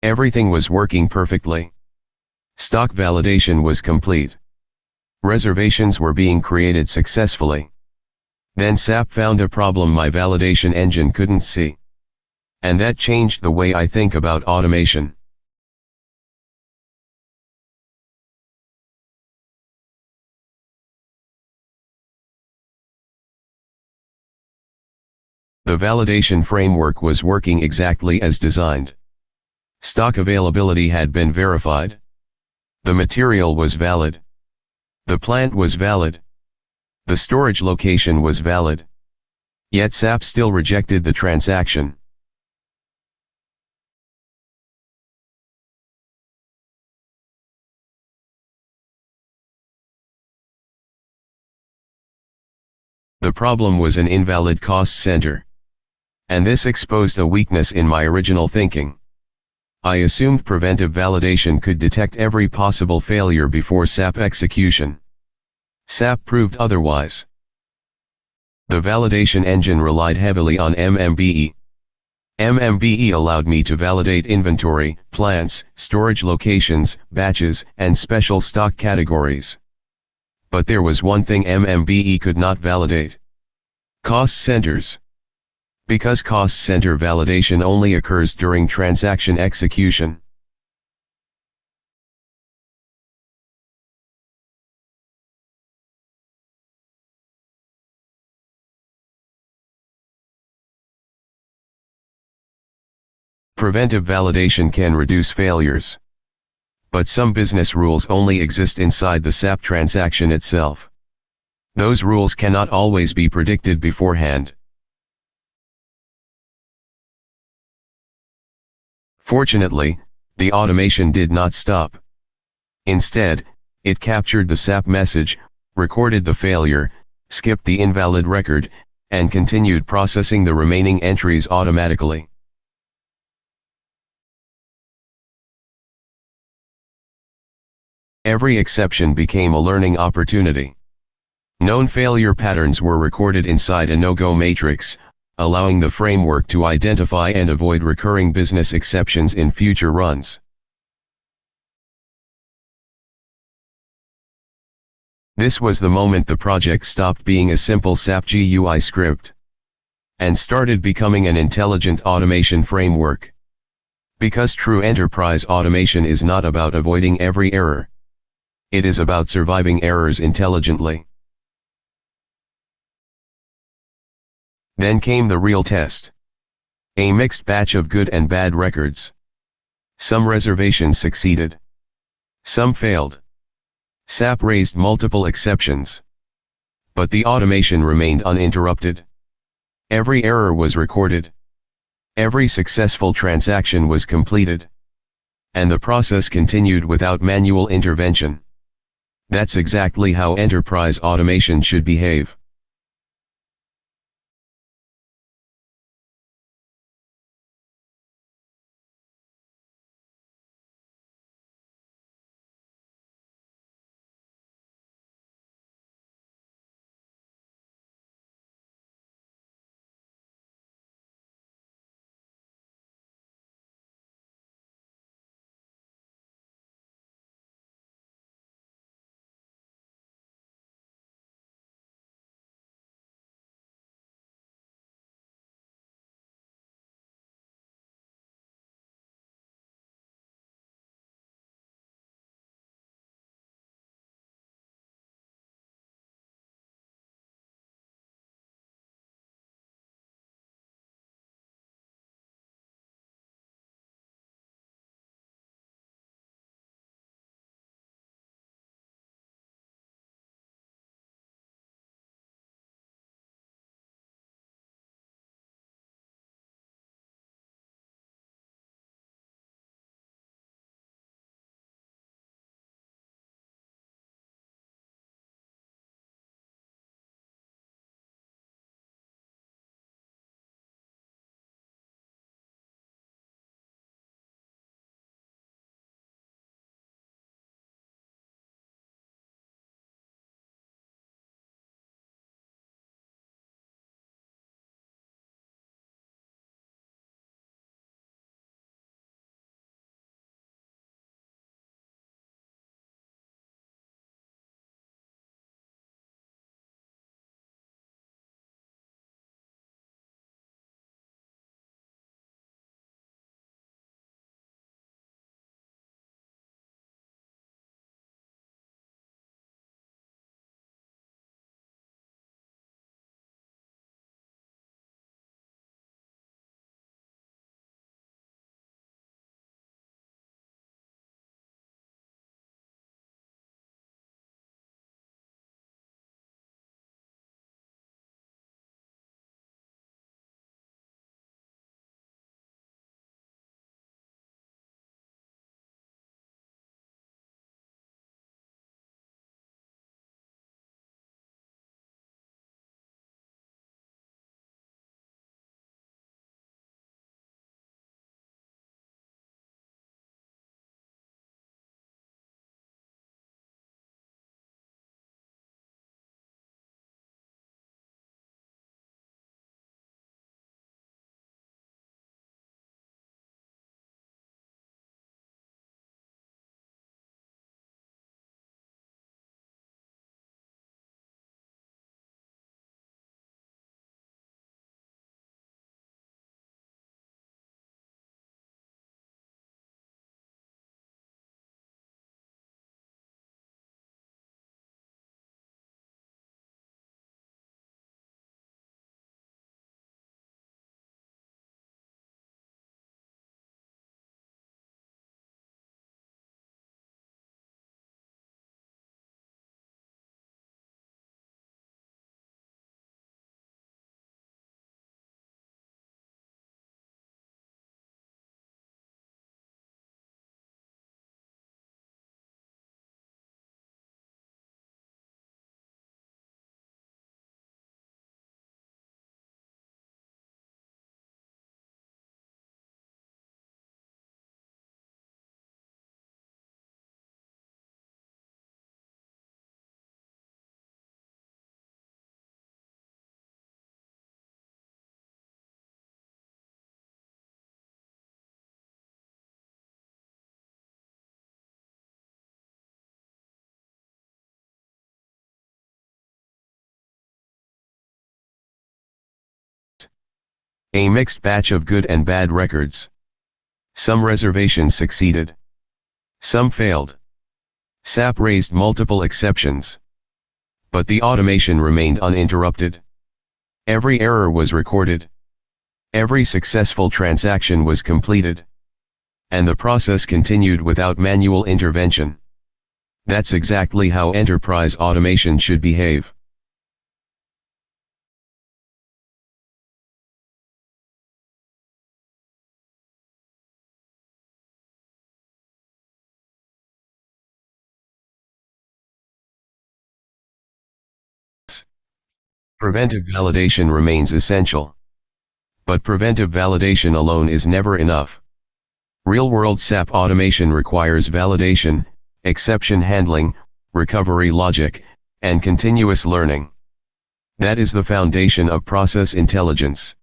Everything was working perfectly. Stock validation was complete. Reservations were being created successfully. Then SAP found a problem my validation engine couldn't see. And that changed the way I think about automation. The validation framework was working exactly as designed. Stock availability had been verified. The material was valid. The plant was valid. The storage location was valid. Yet SAP still rejected the transaction. The problem was an invalid cost center. And this exposed a weakness in my original thinking. I assumed preventive validation could detect every possible failure before SAP execution. SAP proved otherwise. The validation engine relied heavily on MMBE. MMBE allowed me to validate inventory, plants, storage locations, batches, and special stock categories. But there was one thing MMBE could not validate. Cost centers. Because cost center validation only occurs during transaction execution. Preventive validation can reduce failures. But some business rules only exist inside the SAP transaction itself. Those rules cannot always be predicted beforehand. Fortunately, the automation did not stop. Instead, it captured the SAP message, recorded the failure, skipped the invalid record, and continued processing the remaining entries automatically. Every exception became a learning opportunity. Known failure patterns were recorded inside a no-go matrix, allowing the framework to identify and avoid recurring business exceptions in future runs. This was the moment the project stopped being a simple SAP GUI script and started becoming an intelligent automation framework. Because true enterprise automation is not about avoiding every error. It is about surviving errors intelligently. Then came the real test. A mixed batch of good and bad records. Some reservations succeeded. Some failed. SAP raised multiple exceptions. But the automation remained uninterrupted. Every error was recorded. Every successful transaction was completed. And the process continued without manual intervention. That's exactly how enterprise automation should behave. A mixed batch of good and bad records. Some reservations succeeded. Some failed. SAP raised multiple exceptions. But the automation remained uninterrupted. Every error was recorded. Every successful transaction was completed. And the process continued without manual intervention. That's exactly how enterprise automation should behave. Preventive validation remains essential. But preventive validation alone is never enough. Real-world SAP automation requires validation, exception handling, recovery logic, and continuous learning. That is the foundation of process intelligence.